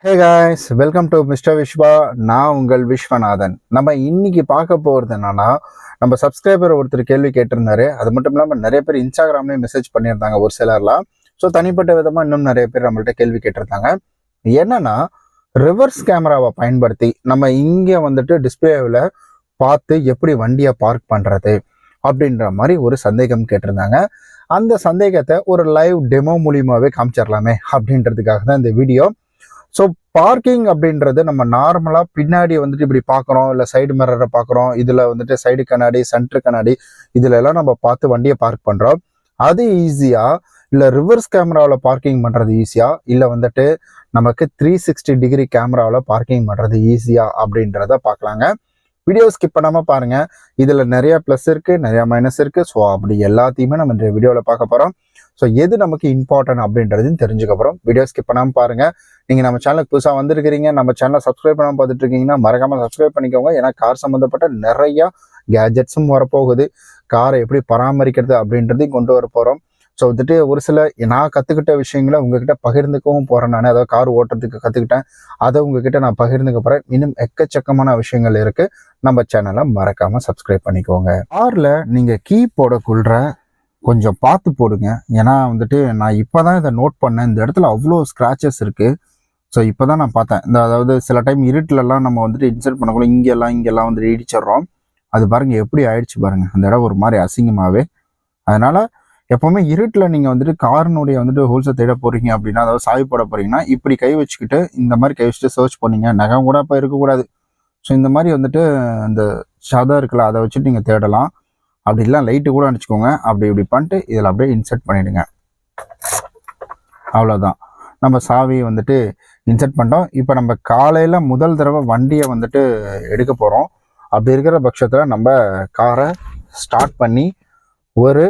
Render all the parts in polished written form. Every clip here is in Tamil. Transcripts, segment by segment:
Hey guys, welcome to Mister Viswa. நான் உங்கள் விஸ்வநாதன். நம்ம இன்னைக்கு பார்க்க போகிறது என்னன்னா, நம்ம சப்ஸ்கிரைபர் ஒருத்தர் கேள்வி கேட்டிருந்தாரு. அது மட்டும் இல்லாமல் நிறைய பேர் இன்ஸ்டாகிராம்லேயும் மெசேஜ் பண்ணியிருந்தாங்க ஒரு சிலர்லாம். ஸோ தனிப்பட்ட விதமாக இன்னும் நிறைய பேர் நம்மள்ட்ட கேள்வி கேட்டிருந்தாங்க. என்னன்னா, ரிவர்ஸ் கேமராவை பயன்படுத்தி நம்ம இங்கே வந்துட்டு டிஸ்பிளேவில் பார்த்து எப்படி வண்டியை பார்க் பண்ணுறது அப்படின்ற மாதிரி ஒரு சந்தேகம் கேட்டிருந்தாங்க. அந்த சந்தேகத்தை ஒரு லைவ் டெமோ மூலியமாகவே காமிச்சிடலாமே அப்படின்றதுக்காக தான் இந்த வீடியோ. ஸோ பார்க்கிங் அப்படின்றது நம்ம நார்மலாக பின்னாடி வந்துட்டு இப்படி பார்க்குறோம், இல்லை சைடு மிரரை பார்க்குறோம், இதில் வந்துட்டு சைடு கண்ணாடி, சென்ட்ரு கண்ணாடி, இதில் எல்லாம் நம்ம பார்த்து வண்டியை பார்க் பண்ணுறோம். அது ஈஸியாக இல்லை ரிவர்ஸ் கேமராவில் பார்க்கிங் பண்ணுறது ஈஸியாக, இல்லை வந்துட்டு நமக்கு 360 டிகிரி கேமராவில் பார்க்கிங் பண்ணுறது ஈஸியாக அப்படின்றத பார்க்கலாங்க. வீடியோ ஸ்கிப் பண்ணாமல் பாருங்கள். இதில் நிறைய ப்ளஸ் இருக்குது, நிறையா மைனஸ் இருக்குது. ஸோ அப்படி எல்லாத்தையுமே நம்ம இந்த வீடியோவில் பார்க்க போகிறோம். ஸோ எது நமக்கு இம்பார்ட்டன்ட் அப்படின்றதையும் தெரிஞ்சுக்க போகிறோம். வீடியோ ஸ்கிப் பண்ணாமல் பாருங்கள். நீங்கள் நம்ம சேனலுக்கு புதுசாக வந்திருக்கிறீங்க, நம்ம சேனலை சப்ஸ்கிரைப் பண்ணாமல் பார்த்துட்டு இருக்கீங்கன்னா மறக்காமல் சப்ஸ்கிரைப் பண்ணிக்கோங்க. ஏன்னா கார் சம்மந்தப்பட்ட நிறையா கேஜெட்ஸும் வரப்போகுது. காரை எப்படி பராமரிக்கிறது அப்படின்றதையும் கொண்டு வர போகிறோம். ஸோ வந்துட்டு ஒரு சில நான் கற்றுக்கிட்ட விஷயங்களை உங்ககிட்ட பகிர்ந்துக்கவும் போகிறேன். நான் அதாவது கார் ஓட்டுறதுக்கு கற்றுக்கிட்டேன், அதை உங்ககிட்ட நான் பகிர்ந்துக்க போகிறேன். இன்னும் எக்கச்சக்கமான விஷயங்கள் இருக்குது. நம்ம சேனலை மறக்காமல் சப்ஸ்கிரைப் பண்ணிக்கோங்க. காரில் நீங்கள் கீ போடக்குள்ள கொஞ்சம் பார்த்து போடுங்க. ஏன்னா வந்துட்டு நான் இப்போ தான் இதை நோட் பண்ணேன். இந்த இடத்துல அவ்வளோ ஸ்க்ராச்சஸ் இருக்குது. ஸோ இப்போ தான் நான் பார்த்தேன். அதாவது சில டைம் இருட்டிலலாம் நம்ம வந்துட்டு இன்சர்ட் பண்ணக்குள்ள இங்கெல்லாம் வந்துட்டு இடிச்சிட்றோம். அது பாருங்கள் எப்படி ஆயிடுச்சு பாருங்கள். அந்த இடம் ஒரு மாதிரி அசிங்கமாகவே. அதனால் எப்போவுமே இருட்டில் நீங்கள் வந்துட்டு காரினுடைய வந்துட்டு ஹோல்ஸை தேட போகிறீங்க அப்படின்னா, அதாவது சாவி போட போகிறீங்கன்னா இப்படி கை வச்சுக்கிட்டு இந்த மாதிரி கை வச்சுட்டு சர்ச் பண்ணிங்க. நகம் கூட அப்போ இருக்கக்கூடாது. ஸோ இந்த மாதிரி வந்துட்டு அந்த சதம் இருக்குல்ல, அதை வச்சுட்டு நீங்கள் தேடலாம். அப்படி இல்லை லைட்டு கூட அடிச்சுக்கோங்க. அப்படி இப்படி பண்ணிட்டு இதில் அப்படியே இன்சர்ட் பண்ணிவிடுங்க. அவ்வளோதான், நம்ம சாவியை வந்துட்டு இன்சர்ட் பண்ணிட்டோம். இப்போ நம்ம காலையில் முதல் தடவை வண்டியை வந்துட்டு எடுக்க போகிறோம். அப்படி இருக்கிற பட்சத்தில் நம்ம காரை ஸ்டார்ட் பண்ணி ஒரு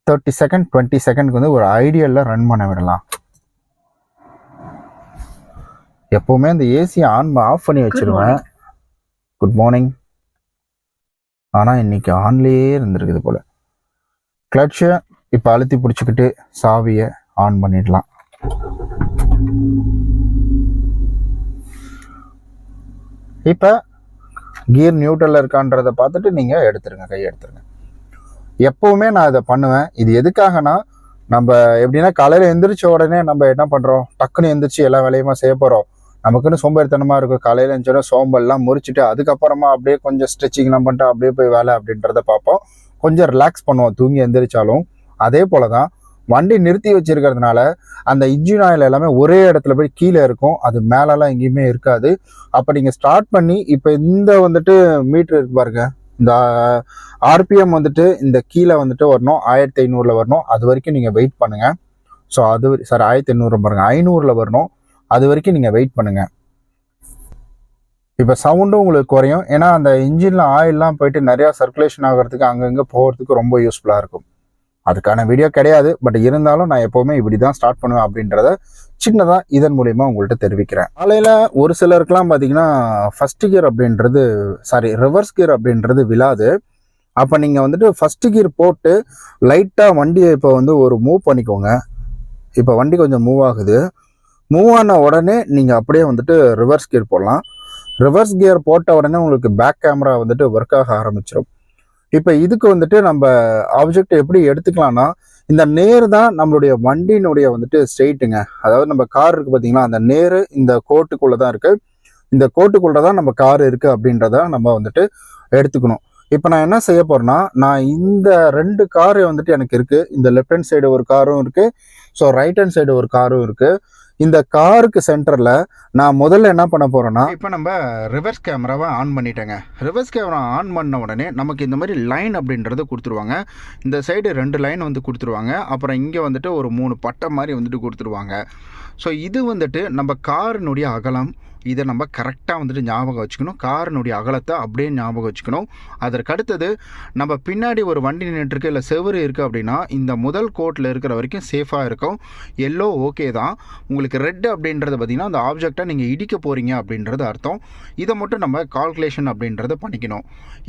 30 செகண்ட் 20 செகண்ட்க்கு வந்து ஒரு ஐடியலில் ரன் பண்ண விடலாம். எப்போவுமே அந்த ஏசியை ஆஃப் பண்ணி வச்சுருவேன். Good morning. ஆனால் இன்றைக்கி ஆன்லேயே இருந்திருக்குது போல். கிளட்சை இப்போ அழுத்தி பிடிச்சிக்கிட்டு சாவியை ஆன் பண்ணிடலாம். இப்போ கியர் நியூட்ரலில் இருக்கான்றதை பார்த்துட்டு நீங்கள் எடுத்துருங்க, கையை எடுத்துருங்க. எப்போவுமே நான் இதை பண்ணுவேன். இது எதுக்காகனா, நம்ம எப்படின்னா காலையில் எந்திரிச்ச உடனே நம்ம என்ன பண்ணுறோம், டக்குன்னு எந்திரிச்சு எல்லா வேலையுமா செய்ய போகிறோம். நமக்குன்னு சோம்பேறித்தனமாக இருக்கும். காலையில் எழுந்திரிச்சோன்னா சோம்பெல்லாம் முறிச்சிட்டு அதுக்கப்புறமா அப்படியே கொஞ்சம் ஸ்ட்ரெச்சிங்லாம் பண்ணிட்டு அப்படியே போய் வேலை அப்படின்றத பார்ப்போம். கொஞ்சம் ரிலாக்ஸ் பண்ணுவோம் தூங்கி எந்திரிச்சாலும். அதே போல் தான் வண்டி நிறுத்தி வச்சிருக்கிறதுனால அந்த இன்ஜின் ஆயில் எல்லாமே ஒரே இடத்துல போய் கீழே இருக்கும். அது மேலெல்லாம் எங்கேயுமே இருக்காது. அப்போ நீங்கள் ஸ்டார்ட் பண்ணி இப்போ இந்த வந்துட்டு மீட்ரு இருக்கு பாருங்க, இந்த ஆர்பிஎம் வந்துட்டு இந்த கீழே வந்துட்டு வரணும், 1500 வரணும். அது வரைக்கும் நீங்கள் வெயிட் பண்ணுங்கள். ஸோ அது சார் 1500 பாருங்கள், 500 வரணும். அது வரைக்கும் நீங்கள் வெயிட் பண்ணுங்கள். இப்போ சவுண்டும் உங்களுக்கு குறையும். ஏன்னா அந்த இன்ஜினில் ஆயிலெலாம் போயிட்டு நிறையா சர்க்குலேஷன் ஆகிறதுக்கு அங்கங்கே போகிறதுக்கு ரொம்ப யூஸ்ஃபுல்லாக இருக்கும். அதுக்கான வீடியோ கிடையாது, பட் இருந்தாலும் நான் எப்போவுமே இப்படி தான் ஸ்டார்ட் பண்ணுவேன் அப்படின்றத சின்னதாக இதன் மூலிமா உங்கள்கிட்ட தெரிவிக்கிறேன். காலையில் ஒரு சிலருக்குலாம் பார்த்தீங்கன்னா ஃபஸ்ட்டு கியர் அப்படின்றது ரிவர்ஸ் கியர் அப்படின்றது விழாது. அப்போ நீங்கள் வந்துட்டு ஃபஸ்ட்டு கியர் போட்டு லைட்டாக வண்டியை இப்போ வந்து ஒரு மூவ் பண்ணிக்கோங்க. இப்போ வண்டி கொஞ்சம் மூவ் ஆகுது. மூவ் ஆன உடனே நீங்கள் அப்படியே வந்துட்டு ரிவர்ஸ் கியர் போடலாம். ரிவர்ஸ் கியர் போட்ட உடனே உங்களுக்கு பேக் கேமரா வந்துட்டு ஒர்க் ஆக ஆரம்பிச்சிடும். இப்போ இதுக்கு வந்துட்டு நம்ம ஆப்ஜெக்ட் எப்படி எடுத்துக்கலாம்னா, இந்த நேர் தான் நம்மளுடைய வண்டியினுடைய வந்துட்டு ஸ்ட்ரெயிட்டுங்க. அதாவது நம்ம கார் இருக்குது பார்த்தீங்களா, அந்த நேர் இந்த கோட்டுக்குள்ளே தான் இருக்குது. இந்த கோட்டுக்குள்ளே தான் நம்ம கார் இருக்குது அப்படின்றத நம்ம வந்துட்டு எடுத்துக்கணும். இப்போ நான் என்ன செய்ய போகிறேன்னா, நான் இந்த 2 காரு வந்துட்டு எனக்கு இருக்குது. இந்த லெஃப்ட் ஹேண்ட் சைடு ஒரு காரும் இருக்குது, ஸோ ரைட் ஹேண்ட் சைடு ஒரு காரும் இருக்குது. இந்த காருக்கு சென்டரில் நான் முதல்ல என்ன பண்ண போகிறேன்னா, இப்போ நம்ம ரிவர்ஸ் கேமராவை ஆன் பண்ணிட்டேங்க. ரிவர்ஸ் கேமரா ஆன் பண்ண உடனே நமக்கு இந்த மாதிரி லைன் அப்படின்றத கொடுத்துருவாங்க. இந்த சைடு 2 லைன் வந்து கொடுத்துருவாங்க. அப்புறம் இங்கே வந்துட்டு ஒரு 3 பட்டை மாதிரி வந்துட்டு கொடுத்துருவாங்க. ஸோ இது வந்துட்டு நம்ம காரினுடைய அகலம். இதை நம்ம கரெக்டாக வந்துட்டு ஞாபகம் வச்சுக்கணும். காரினுடைய அகலத்தை அப்படியே ஞாபகம் வச்சுக்கணும். அதற்கு அடுத்தது நம்ம பின்னாடி ஒரு வண்டி நின்றுருக்கு, இல்லை செவரு இருக்குது அப்படின்னா இந்த முதல் கோட்டில் இருக்கிற வரைக்கும் சேஃபாக இருக்கும். எல்லோ ஓகே தான். உங்களுக்கு ரெட் அப்படின்றது பார்த்திங்கன்னா அந்த ஆப்ஜெக்டை நீங்கள் இடிக்க போகிறீங்க அப்படின்றது அர்த்தம். இதை மட்டும் நம்ம கால்குலேஷன் அப்படின்றத பண்ணிக்கணும்.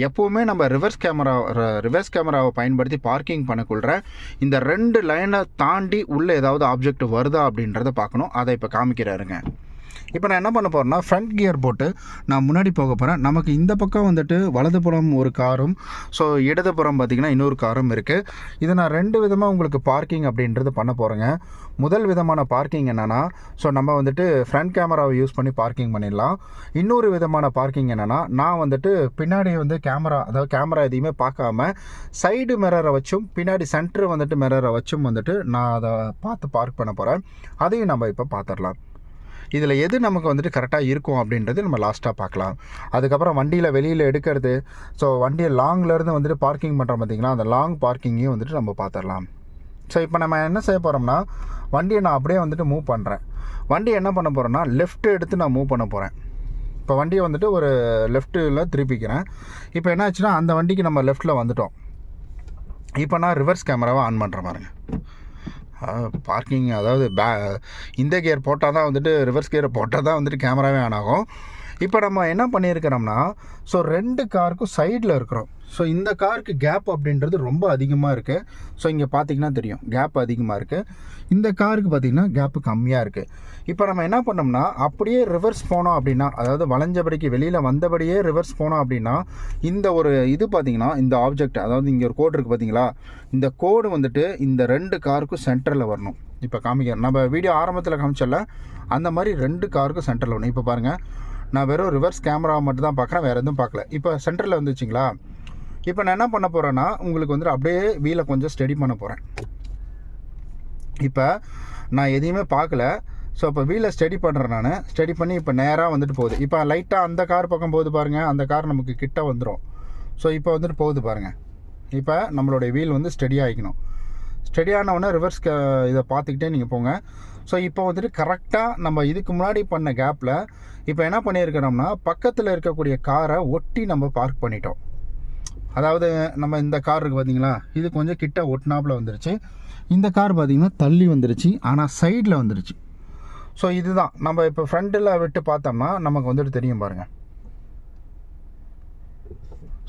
எப்போவுமே நம்ம ரிவர்ஸ் கேமராவை பயன்படுத்தி பார்க்கிங் பண்ணக்குள்ள இந்த 2 லைனை தாண்டி உள்ளே ஏதாவது ஆப்ஜெக்ட் வருதா அப்படின்றத பார்க்கணும். அதை இப்போ காமிக்கிறாருங்க. இப்போ நான் என்ன பண்ண போகிறேன்னா ஃப்ரண்ட் கியர் போட்டு நான் முன்னாடி போக போகிறேன். நமக்கு இந்த பக்கம் வந்துட்டு வலதுபுறம் ஒரு காரும், ஸோ இடதுபுறம் பார்த்திங்கன்னா இன்னொரு காரும் இருக்குது. இதை நான் 2 விதமாக உங்களுக்கு பார்க்கிங் அப்படின்றது பண்ண போகிறேங்க. முதல் விதமான பார்க்கிங் என்னென்னா, ஸோ நம்ம வந்துட்டு ஃப்ரண்ட் கேமராவை யூஸ் பண்ணி பார்க்கிங் பண்ணிடலாம். இன்னொரு விதமான பார்க்கிங் என்னென்னா, நான் வந்துட்டு பின்னாடி வந்து கேமரா எதையுமே பார்க்காம சைடு மிரரை வச்சும் பின்னாடி சென்டர் வந்துட்டு மிரரை வச்சும் வந்துட்டு நான் அதை பார்த்து பார்க் பண்ண போகிறேன். அதையும் நம்ம இப்போ பார்த்துடலாம். இதில் எது நமக்கு வந்துட்டு கரெக்டாக இருக்கும் அப்படின்றது நம்ம லாஸ்ட்டாக பார்க்கலாம். அதுக்கப்புறம் வண்டியில் வெளியில் எடுக்கிறது, ஸோ வண்டியை லாங்லேருந்து வந்துட்டு பார்க்கிங் பண்ணுறோம் பார்த்திங்கன்னா, அந்த லாங் பார்க்கிங்கையும் வந்துட்டு நம்ம பார்த்துடலாம். ஸோ இப்போ நம்ம என்ன செய்ய போகிறோம்னா, வண்டியை நான் அப்படியே வந்துட்டு மூவ் பண்ணுறேன். வண்டியை என்ன பண்ண போகிறேன்னா, லெஃப்ட் எடுத்து நான் மூவ் பண்ண போகிறேன். இப்போ வண்டியை வந்துட்டு ஒரு லெஃப்ட்டில் திருப்பிக்கிறேன். இப்போ என்ன ஆச்சுன்னா, அந்த வண்டிக்கு நம்ம லெஃப்ட்டில் வந்துட்டோம். இப்போ நான் ரிவர்ஸ் கேமராவை ஆன் பண்ணுறேன் பாருங்க. பார்க்கிங் அதாவது இந்த கியர் போட்டால் தான் வந்துட்டு ரிவர்ஸ் கியரை போட்டால் தான் வந்துட்டு கேமராவே ஆன் ஆகும். இப்போ நம்ம என்ன பண்ணியிருக்கிறோம்னா, ஸோ 2 காருக்கும் சைடில் இருக்கிறோம். ஸோ இந்த காருக்கு கேப் அப்படின்றது ரொம்ப அதிகமாக இருக்குது. ஸோ இங்கே பார்த்தீங்கன்னா தெரியும் கேப் அதிகமாக இருக்குது. இந்த காருக்கு பார்த்திங்கன்னா கேப்பு கம்மியாக இருக்குது. இப்போ நம்ம என்ன பண்ணோம்னா, அப்படியே ரிவர்ஸ் போனோம் அப்படின்னா, அதாவது வளைஞ்சபடிக்கு வெளியில் வந்தபடியே ரிவர்ஸ் போனோம் அப்படின்னா, இந்த ஒரு இது பார்த்திங்கன்னா, இந்த ஆப்ஜெக்ட் அதாவது இங்கே ஒரு கோடு இருக்குது பார்த்தீங்களா, இந்த கோடு வந்துட்டு இந்த 2 காருக்கும் சென்டரில் வரணும். இப்போ காமிக்கிறேன், நம்ம வீடியோ ஆரம்பத்தில் காமிச்சல அந்த மாதிரி 2 காருக்கும் சென்டரில் வரணும். இப்போ பாருங்கள், நான் வெறும் ரிவர்ஸ் கேமரா மட்டும் தான் பார்க்குறேன், வேறு எதுவும் பார்க்கல. இப்போ சென்டரில் வந்துச்சிங்களா. இப்போ நான் என்ன பண்ண போகிறேன்னா, உங்களுக்கு வந்துட்டு அப்படியே வீலை கொஞ்சம் ஸ்டடி பண்ண போகிறேன். இப்போ நான் எதையுமே பார்க்கல. ஸோ இப்போ வீலை ஸ்டடி பண்ணுறேன். நான் ஸ்டடி பண்ணி இப்போ நேராக வந்துட்டு போகுது. இப்போ லைட்டாக அந்த கார் பக்கம் போகுது பாருங்கள், அந்த கார் நமக்கு கிட்ட வந்துடும். ஸோ இப்போ வந்துட்டு போகுது பாருங்கள். இப்போ நம்மளுடைய வீல் வந்து ஸ்டடி ஆகிக்கணும். ஸ்டடி ஆனவுடனே ரிவர்ஸ் இதை பார்த்துக்கிட்டே நீங்கள் போங்க. ஸோ இப்போ வந்துட்டு கரெக்டாக நம்ம இதுக்கு முன்னாடி பண்ண கேப்பில் இப்போ என்ன பண்ணியிருக்கிறோம்னா, பக்கத்தில் இருக்கக்கூடிய காரை ஒட்டி நம்ம பார்க் பண்ணிட்டோம். அதாவது நம்ம இந்த கார் இருக்குது பார்த்தீங்களா, இது கொஞ்சம் கிட்ட ஒட்டினாப்பில் வந்துருச்சு. இந்த கார் பார்த்திங்கன்னா தள்ளி வந்துருச்சு, ஆனால் சைடில் வந்துருச்சு. ஸோ இதுதான் நம்ம இப்போ ஃப்ரண்ட்டில் விட்டு பார்த்தோம்னா நமக்கு வந்துட்டு தெரியும் பாருங்கள்.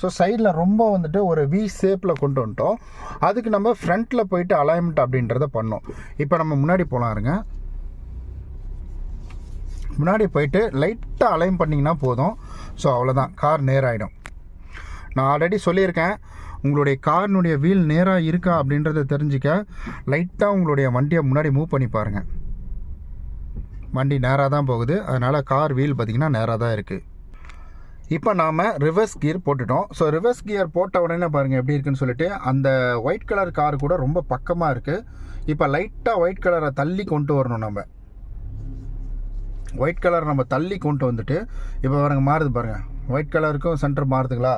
ஸோ சைடில் ரொம்ப வந்துட்டு ஒரு வி ஷேப்பில் கொண்டு வந்துட்டோம். அதுக்கு நம்ம ஃப்ரண்ட்டில் போயிட்டு அலைன்மெண்ட் அப்படின்றத பண்ணோம். இப்போ நம்ம முன்னாடி போகலாம் இருங்க. முன்னாடி போயிட்டு லைட்டாக அலைன் பண்ணிங்கன்னா போதும். ஸோ அவ்வளோதான், கார் நேராகிடும். நான் ஆல்ரெடி சொல்லியிருக்கேன், உங்களுடைய காரினுடைய வீல் நேராக இருக்கா அப்படின்றத தெரிஞ்சிக்க லைட்டாக உங்களுடைய வண்டியை முன்னாடி மூவ் பண்ணி பாருங்கள். வண்டி நேராக தான் போகுது, அதனால் கார் வீல் பார்த்திங்கன்னா நேராக தான் இருக்குது. இப்போ நாம் ரிவர்ஸ் கியர் போட்டுட்டோம். ஸோ ரிவர்ஸ் கியர் போட்ட உடனே பாருங்கள் எப்படி இருக்குன்னு சொல்லிட்டு, அந்த ஒயிட் கலர் கார் கூட ரொம்ப பக்கமாக இருக்குது. இப்போ லைட்டாக ஒயிட் கலரை தள்ளி கொண்டு வரணும். நம்ம ஒயிட் கலர் நம்ம தள்ளி கொண்டு வந்துட்டு இப்போ பாருங்கள் மாறுது பாருங்கள், ஒயிட் கலருக்கும் சென்டர் மாறுதுங்களா.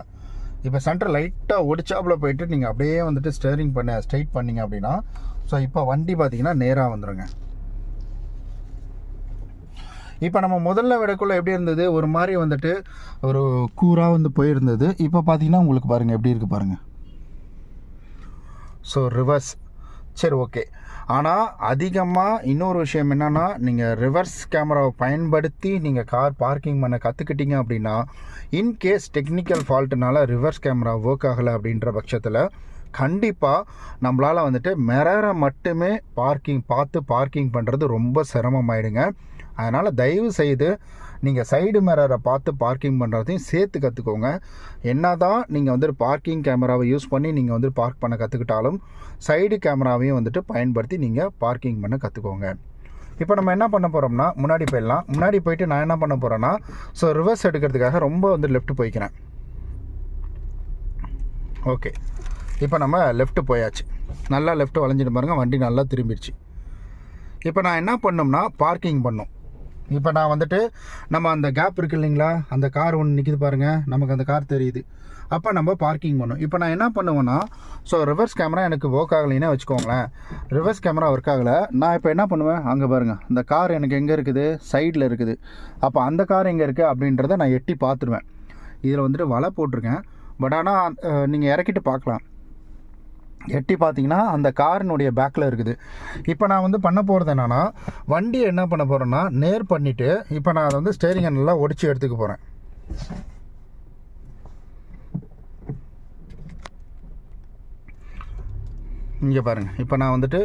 இப்போ சென்டர் லைட்டாக ஒடிச்சாப்பில் போயிட்டு நீங்கள் அப்படியே வந்துட்டு ஸ்டேரிங் ஸ்ட்ரைட் பண்ணிங்க அப்படின்னா, ஸோ இப்போ வண்டி பார்த்திங்கன்னா நேராக வந்துடுங்க. இப்போ நம்ம முதல்ல விடக்குள்ளே எப்படி இருந்தது, ஒரு மாதிரி வந்துட்டு ஒரு கூராக வந்து போயிருந்தது. இப்போ பார்த்தீங்கன்னா உங்களுக்கு பாருங்கள் எப்படி இருக்குது பாருங்கள். ஸோ ரிவர்ஸ் சரி ஓகே. ஆனால் அதிகமாக இன்னொரு விஷயம் என்னென்னா, நீங்கள் ரிவர்ஸ் கேமராவை பயன்படுத்தி நீங்கள் கார் பார்க்கிங் பண்ண கற்றுக்கிட்டீங்க அப்படின்னா, இன்கேஸ் டெக்னிக்கல் ஃபால்ட்டுனால ரிவர்ஸ் கேமரா ஒர்க் ஆகலை அப்படின்ற பட்சத்தில் கண்டிப்பாக நம்மளால் வந்துட்டு மிரரை மட்டுமே பார்க்கிங் பண்ணுறது ரொம்ப சிரமமாயிடுங்க. அதனால் தயவு செய்து நீங்கள் சைடு மிரரை பார்த்து பார்க்கிங் பண்ணுறதையும் சேர்த்து கற்றுக்கோங்க. என்ன தான் நீங்கள் வந்துட்டு பார்க்கிங் கேமராவை யூஸ் பண்ணி நீங்கள் வந்துட்டு பார்க் பண்ண கற்றுக்கிட்டாலும் சைடு கேமராவையும் வந்துட்டு பயன்படுத்தி நீங்கள் பார்க்கிங் பண்ண கற்றுக்கோங்க. இப்போ நம்ம என்ன பண்ண போகிறோம்னா, முன்னாடி போயிடலாம். முன்னாடி போயிட்டு நான் என்ன பண்ண போகிறேன்னா, ஸோ ரிவர்ஸ் எடுக்கிறதுக்காக ரொம்ப வந்து லெஃப்ட் போய்க்கிறேன். ஓகே, இப்போ நம்ம லெஃப்ட் போயாச்சு. நல்லா லெஃப்ட் வளைஞ்சிட்டு பாருங்கள், வண்டி நல்லா திரும்பிடுச்சு. இப்போ நான் என்ன பண்ணோம்னா பார்க்கிங் பண்ணோம். இப்போ நான் வந்துட்டு நம்ம அந்த கேப் இருக்குது இல்லைங்களா, அந்த கார் ஒன்று நிற்கிது பாருங்கள், நமக்கு அந்த கார் தெரியுது. அப்போ நம்ம பார்க்கிங் பண்ணோம். இப்போ நான் என்ன பண்ணுவேன்னா, ஸோ ரிவர்ஸ் கேமரா எனக்கு ஒர்க் ஆகலைன்னா வச்சுக்கோங்களேன், ரிவர்ஸ் கேமரா ஒர்க் ஆகலை, நான் இப்போ என்ன பண்ணுவேன், அங்கே பாருங்கள் அந்த கார் எனக்கு எங்கே இருக்குது, சைடில் இருக்குது. அப்போ அந்த கார் எங்கே இருக்குது அப்படின்றத நான் எட்டி பார்த்துருவேன். இதில் வந்துட்டு வலை போட்டிருக்கேன், பட் ஆனால் நீங்கள் இறக்கிட்டு பார்க்கலாம். எட்டி பார்த்தீங்கன்னா அந்த காரினுடைய பேக்கில் இருக்குது. இப்போ நான் வந்து பண்ண போகிறது என்னென்னா, வண்டியை என்ன பண்ண போகிறேன்னா நேர் பண்ணிவிட்டு இப்போ நான் அதை வந்து ஸ்டேரிங்கை நல்லா ஒடிச்சு எடுத்துக்க போகிறேன். இங்கே பாருங்கள், இப்போ நான் வந்துட்டு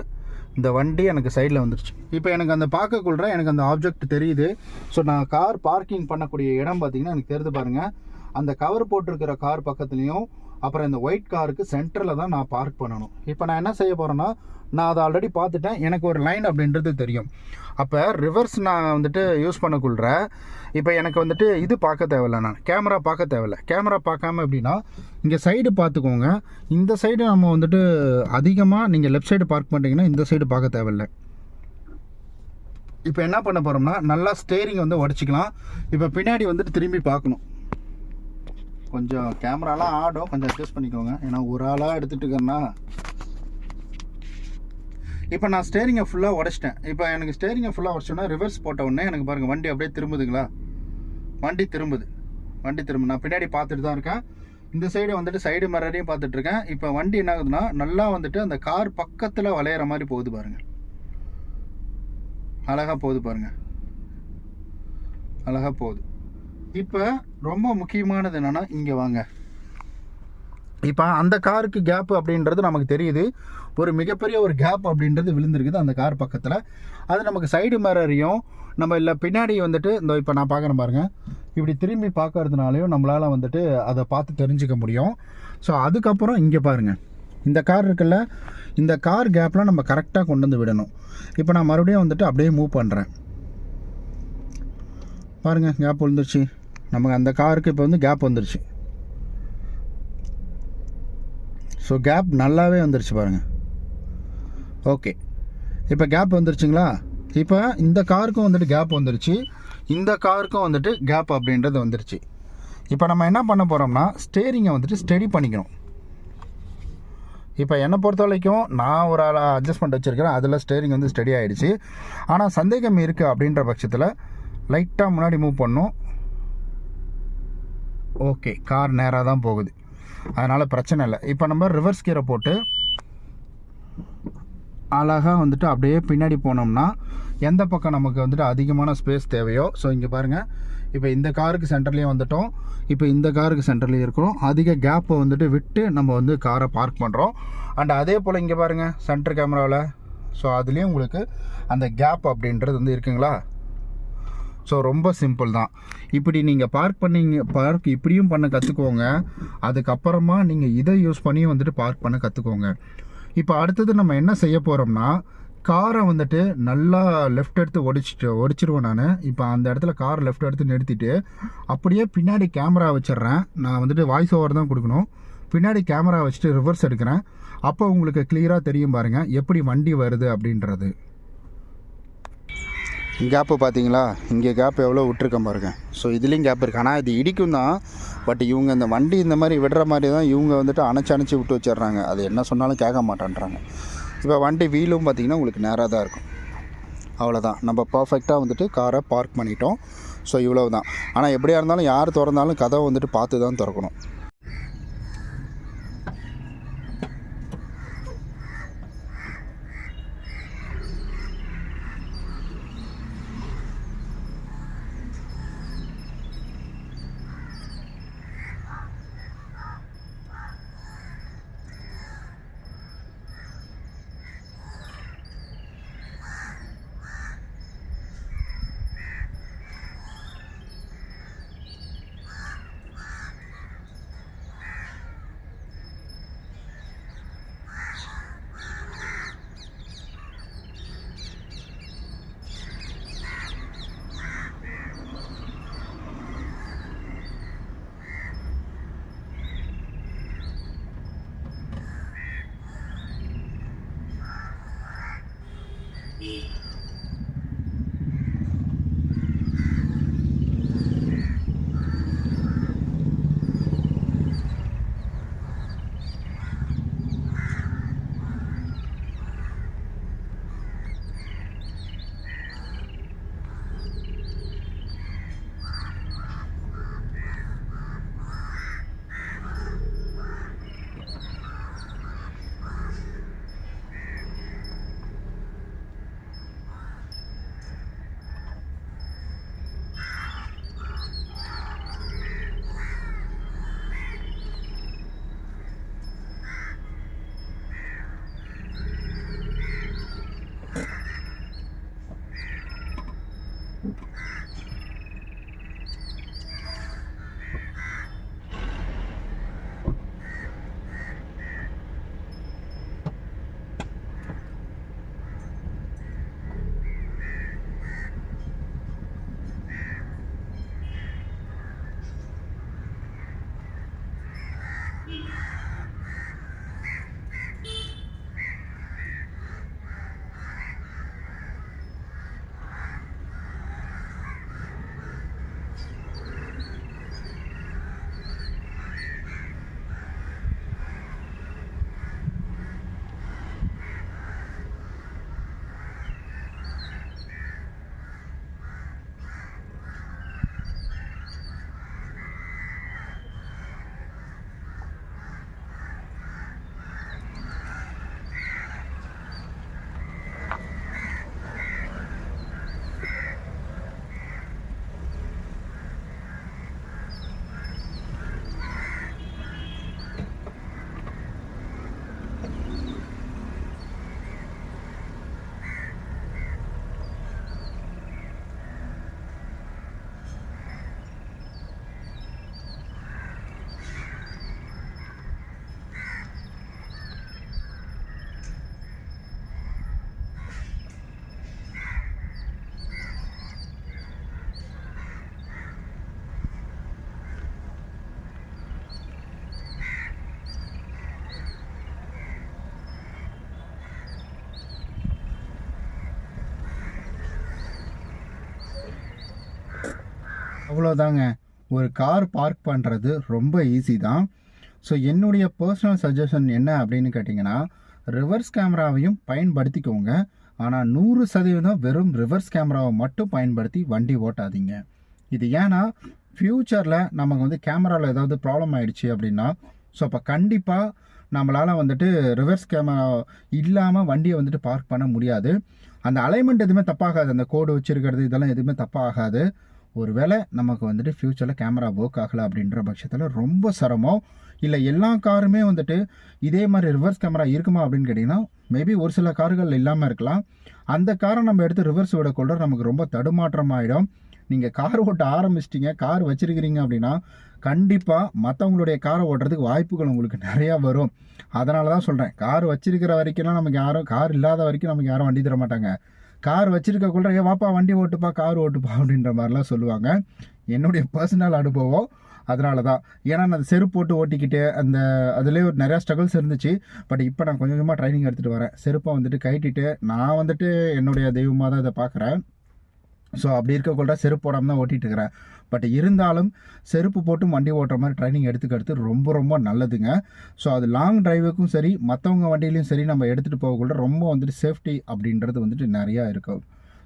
இந்த வண்டி எனக்கு சைடில் வந்துருச்சு. இப்போ எனக்கு அந்த பார்க்கக்குள்ள எனக்கு அந்த ஆப்ஜெக்ட் தெரியுது. ஸோ நான் கார் பார்க்கிங் பண்ணக்கூடிய இடம் பார்த்தீங்கன்னா எனக்கு தெரியுது பாருங்கள். அந்த கவர் போட்டிருக்கிற கார் பக்கத்துலேயும் அப்புறம் இந்த ஒயிட் காருக்கு சென்டரில் தான் நான் பார்க் பண்ணணும். இப்போ நான் என்ன செய்ய போகிறேன்னா, நான் அதை ஆல்ரெடி பார்த்துட்டேன், எனக்கு ஒரு லைன் அப்படின்றது தெரியும். அப்போ ரிவர்ஸ் நான் வந்துட்டு யூஸ் பண்ணக்குள்ள இப்போ எனக்கு வந்துட்டு இது பார்க்க தேவையில்ல, நான் கேமரா பார்க்க தேவையில்ல. கேமரா பார்க்காம எப்படின்னா இங்கே சைடு பார்த்துக்கோங்க. இந்த சைடு நம்ம வந்துட்டு அதிகமாக நீங்கள் லெஃப்ட் சைடு பார்க் பண்ணிட்டீங்கன்னா இந்த சைடு பார்க்க தேவையில்லை. இப்போ என்ன பண்ண போகிறோம்னா, நல்லா ஸ்டேரிங் வந்து உடச்சிக்கலாம். இப்போ பின்னாடி வந்துட்டு திரும்பி பார்க்கணும். கொஞ்சம் கேமராலாம் ஆடும், கொஞ்சம் அட்ஜஸ்ட் பண்ணிக்கோங்க. ஏன்னா ஒரு ஆளாக எடுத்துகிட்டு இருக்கேன்னா. இப்போ நான் ஸ்டேரிங்கை ஃபுல்லாக உடச்சிட்டேன். இப்போ எனக்கு ஸ்டேரிங்கை ஃபுல்லாக உடச்சோன்னா ரிவர்ஸ் போட்ட உடனே எனக்கு பாருங்கள் வண்டி அப்படியே திரும்புதுங்களா. வண்டி திரும்புது. நான் பின்னாடி பார்த்துட்டு தான் இருக்கேன். இந்த சைடு வந்துட்டு சைடு மிரரையும் பார்த்துட்ருக்கேன். இப்போ வண்டி என்ன ஆகுதுன்னா நல்லா வந்துட்டு அந்த கார் பக்கத்தில் வளையிற மாதிரி போகுது பாருங்கள். அழகாக போகுது பாருங்கள், அழகாக போகுது. இப்போ ரொம்ப முக்கியமானது என்னென்னா, இங்கே வாங்க. இப்போ அந்த காருக்கு கேப்பு அப்படின்றது நமக்கு தெரியுது. ஒரு மிகப்பெரிய ஒரு கேப் அப்படின்றது விழுந்திருக்குது அந்த கார் பக்கத்தில். அது நமக்கு சைடு மிரரையும் நம்ம இல்லை பின்னாடி வந்துட்டு இந்த இப்போ நான் பார்க்குறேன் பாருங்கள், இப்படி திரும்பி பார்க்கறதுனாலையும் நம்மளால் வந்துட்டு அதை பார்த்து தெரிஞ்சுக்க முடியும். ஸோ அதுக்கப்புறம் இங்கே பாருங்கள், இந்த கார் இருக்குல்ல, இந்த கார் கேப்லாம் நம்ம கரெக்டாக கொண்டு வந்து விடணும். இப்போ நான் மறுபடியும் வந்துட்டு அப்படியே மூவ் பண்ணுறேன் பாருங்கள், கேப் விழுந்துருச்சு. நமக்கு அந்த காருக்கு இப்போ வந்து கேப் வந்துருச்சு. ஸோ கேப் நல்லாவே வந்துருச்சு பாருங்கள். ஓகே, இப்போ கேப் வந்துருச்சுங்களா. இப்போ இந்த காருக்கும் வந்துட்டு கேப் வந்துருச்சு, இந்த காருக்கும் வந்துட்டு கேப் அப்படின்றது வந்துருச்சு. இப்போ நம்ம என்ன பண்ண போகிறோம்னா, ஸ்டேரிங்கை வந்துட்டு ஸ்டெடி பண்ணிக்கணும். இப்போ என்னை பொறுத்த வரைக்கும் நான் ஒரு அட்ஜஸ்ட்மெண்ட் வச்சுருக்கிறேன், அதில் ஸ்டேரிங் வந்து ஸ்டெடி ஆகிடுச்சு. ஆனால் சந்தேகம் இருக்குது அப்படின்ற பட்சத்தில் லைட்டாக முன்னாடி மூவ் பண்ணணும். ஓகே, கார் நேராக தான் போகுது, அதனால் பிரச்சனை இல்லை. இப்போ நம்ம ரிவர்ஸ் கியரை போட்டு அழகாக வந்துட்டு அப்படியே பின்னாடி போனோம்னா எந்த பக்கம் நமக்கு வந்துட்டு அதிகமான ஸ்பேஸ் தேவையோ. ஸோ இங்கே பாருங்கள், இப்போ இந்த காருக்கு சென்டர்லேயும் வந்துட்டோம், இப்போ இந்த காருக்கு சென்டர்லேயும் இருக்கிறோம். அதிக கேப்பை வந்துட்டு விட்டு நம்ம வந்து காரை பார்க் பண்ணுறோம். அண்ட் அதே போல் இங்கே பாருங்கள் சென்டர் கேமராவில், ஸோ அதுலேயும் உங்களுக்கு அந்த கேப் அப்படின்றது வந்து இருக்குங்களா. ஸோ ரொம்ப சிம்பிள் தான். இப்படி நீங்கள் பார்க் இப்படியும் பண்ண கற்றுக்கோங்க. அதுக்கப்புறமா நீங்கள் இதை யூஸ் பண்ணி வந்துட்டு பார்க் பண்ண கற்றுக்கோங்க. இப்போ அடுத்தது நம்ம என்ன செய்ய போகிறோம்னா, காரை வந்துட்டு நல்லா லெஃப்ட் எடுத்து ஒடிச்சிருவேன் நான். இப்போ அந்த இடத்துல காரை லெஃப்ட் எடுத்து நிறுத்திட்டு அப்படியே பின்னாடி கேமரா வச்சிடுறேன். நான் வந்துட்டு வாய்ஸ் ஓவர் தான் கொடுக்கணும். பின்னாடி கேமரா வச்சுட்டு ரிவர்ஸ் எடுக்கிறேன். அப்போ உங்களுக்கு கிளியராக தெரியும் பாருங்கள் எப்படி வண்டி வருது அப்படின்றது. கேப்பு பார்த்தீங்களா, இங்கே கேப் எவ்வளோ விட்டுருக்கேன் பாருங்கள். ஸோ இதுலேயும் கேப் இருக்குது, ஆனால் இது இடிக்கும் தான். பட் இவங்க இந்த வண்டி இந்த மாதிரி விடுற மாதிரி தான் இவங்க வந்துட்டு அணைச்சி விட்டு வச்சிடுறாங்க. அது என்ன சொன்னாலும் கேட்க மாட்டேன்றாங்க. இப்போ வண்டி வீலும் பார்த்திங்கன்னா உங்களுக்கு நேராக தான் இருக்கும். அவ்வளோதான், நம்ம பர்ஃபெக்டாக வந்துட்டு காரை பார்க் பண்ணிட்டோம். ஸோ இவ்வளோ தான். ஆனால் எப்படியா இருந்தாலும் யார் திறந்தாலும் கதவை வந்துட்டு பார்த்து தான் திறக்கணும். அவ்வளோதாங்க. ஒரு கார் பார்க் பண்ணுறது ரொம்ப ஈஸி தான். ஸோ என்னுடைய பர்சனல் சஜஷன் என்ன அப்படின்னு கேட்டிங்கன்னா, ரிவர்ஸ் கேமராவையும் பயன்படுத்திக்கோங்க. ஆனால் 100% வெறும் ரிவர்ஸ் கேமராவை மட்டும் பயன்படுத்தி வண்டி ஓட்டாதீங்க. இது ஏன்னா ஃப்யூச்சரில் நமக்கு வந்து கேமராவில் ஏதாவது ப்ராப்ளம் ஆயிடுச்சு அப்படின்னா, ஸோ அப்போ கண்டிப்பாக நம்மளால் வந்துட்டு ரிவர்ஸ் கேமரா இல்லாமல் வண்டியை வந்துட்டு பார்க் பண்ண முடியாது. அந்த அலைன்மெண்ட் எதுவுமே தப்பாகாது, அந்த கோடு வச்சுருக்கிறது இதெல்லாம் எதுவுமே தப்பாகாது. ஒருவேளை நமக்கு வந்துட்டு ஃப்யூச்சரில் கேமரா ஒர்க் ஆகலை அப்படின்ற பட்சத்தில் ரொம்ப சிரமம். இல்லை எல்லா காருமே வந்துட்டு இதே மாதிரி ரிவர்ஸ் கேமரா இருக்குமா அப்படின்னு கேட்டிங்கன்னா, மேபி ஒரு சில கார்கள் இல்லாமல் இருக்கலாம். அந்த காரை நம்ம எடுத்து ரிவர்ஸ் விடக்குள்ள நமக்கு ரொம்ப தடுமாற்றம் ஆகிடும். நீங்கள் கார் ஓட்ட ஆரம்பிச்சிட்டிங்க, கார் வச்சுருக்கிறீங்க அப்படின்னா கண்டிப்பாக மற்றவங்களுடைய காரை ஓட்டுறதுக்கு வாய்ப்புகள் உங்களுக்கு நிறையா வரும். அதனால தான் சொல்கிறேன், கார் வச்சிருக்கிற வரைக்கும்லாம் நமக்கு யாரும், கார் இல்லாத வரைக்கும் நமக்கு யாரும் வண்டி தர மாட்டாங்க. கார் வச்சிருக்கக்குள்ள ஏ வாப்பா வண்டி ஓட்டுப்பா, கார் ஓட்டுப்பா அப்படின்ற மாதிரிலாம் சொல்லுவாங்க. என்னுடைய பர்சனல் அனுபவம் அதனால தான். ஏன்னா நான் செருப்பு போட்டு ஓட்டிக்கிட்டு அதுலேயே ஒரு நிறையா ஸ்ட்ரகிள்ஸ் இருந்துச்சு. பட் இப்போ நான் கொஞ்சம் கொஞ்சமாக ட்ரைனிங் எடுத்துகிட்டு வரேன். செருப்பை வந்துட்டு கட்டிட்டு நான் வந்துட்டு என்னுடைய தெய்வமாக தான் இதை பார்க்குறேன். ஸோ அப்படி இருக்கக்குள்ள செருப்பு போடாமல் தான் ஓட்டிகிட்டு இருக்கிறேன். பட் இருந்தாலும் செருப்பு போட்டும் வண்டி ஓட்டுற மாதிரி ட்ரைனிங் எடுத்துக்கிறது ரொம்ப ரொம்ப நல்லதுங்க. ஸோ அது லாங் டிரைவுக்கும் சரி, மற்றவங்க வண்டியிலையும் சரி, நம்ம எடுத்துகிட்டு போகக்குள்ள ரொம்ப வந்துட்டு சேஃப்டி அப்படின்றது வந்துட்டு நிறையா இருக்கும்.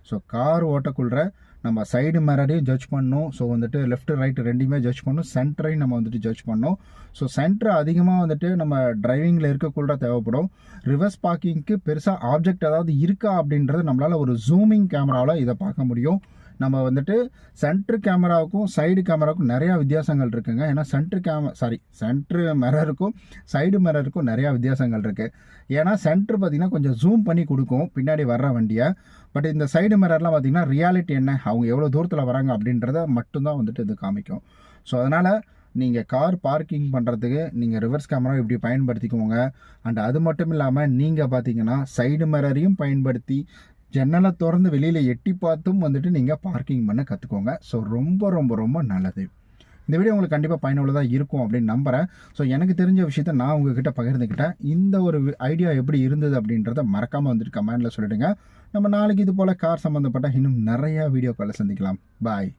ஸோ கார் ஓட்டக்குள்ள நம்ம சைடு மிரரையும் ஜட்ஜ் பண்ணணும். ஸோ வந்துட்டு லெஃப்ட் ரைட்டு ரெண்டையுமே ஜட்ஜ் பண்ணணும். சென்டரையும் நம்ம வந்துட்டு ஜட்ஜ் பண்ணணும். ஸோ சென்டர் அதிகமாக வந்துட்டு நம்ம டிரைவிங்கில் இருக்கக்குள்ள தேவைப்படும். ரிவர்ஸ் பார்க்கிங்க்கு பெருசாக ஆப்ஜெக்ட் ஏதாவது இருக்கா அப்படின்றது நம்மளால் ஒரு ஜூமிங் கேமராவில் இதை பார்க்க முடியும். நம்ம வந்துட்டு சென்ட்ரு கேமராவுக்கும் சைடு கேமராவுக்கும் நிறையா வித்தியாசங்கள் இருக்குங்க. ஏன்னா சென்ட்ரு மிரருக்கும் சைடு மிரருக்கும் நிறையா வித்தியாசங்கள் இருக்குது. ஏன்னா சென்ட்ரு பார்த்திங்கன்னா கொஞ்சம் ஜூம் பண்ணி கொடுக்கும் பின்னாடி வர்ற வண்டியை. பட் இந்த சைடு மிரர்லாம் பார்த்திங்கன்னா ரியாலிட்டி என்ன, அவங்க எவ்வளோ தூரத்தில் வராங்க அப்படின்றத மட்டும்தான் வந்துட்டு இது காமிக்கும். ஸோ அதனால் நீங்கள் கார் பார்க்கிங் பண்ணுறதுக்கு நீங்கள் ரிவர்ஸ் கேமரா இப்படி பயன்படுத்திக்கோங்க. அண்ட் அது மட்டும் இல்லாமல் நீங்கள் பார்த்தீங்கன்னா சைடு மிரரையும் பயன்படுத்தி ஜன்னலை திறந்து வெளியில் எட்டி பார்த்தும் வந்துட்டு நீங்கள் பார்க்கிங் பண்ண கற்றுக்கோங்க. ஸோ ரொம்ப ரொம்ப ரொம்ப நல்லது. இந்த வீடியோ உங்களுக்கு கண்டிப்பாக பயனுள்ளதாக இருக்கும் அப்படின்னு நம்புகிறேன். ஸோ எனக்கு தெரிஞ்ச விஷயத்த நான் உங்ககிட்ட பகிர்ந்துக்கிட்டேன். இந்த ஒரு ஐடியா எப்படி இருந்தது அப்படின்றத மறக்காமல் வந்துட்டு கமெண்டில் சொல்லிவிடுங்க. நம்ம நாளைக்கு இது போல் கார் சம்மந்தப்பட்ட இன்னும் நிறையா வீடியோக்களை சந்திக்கலாம். பாய்.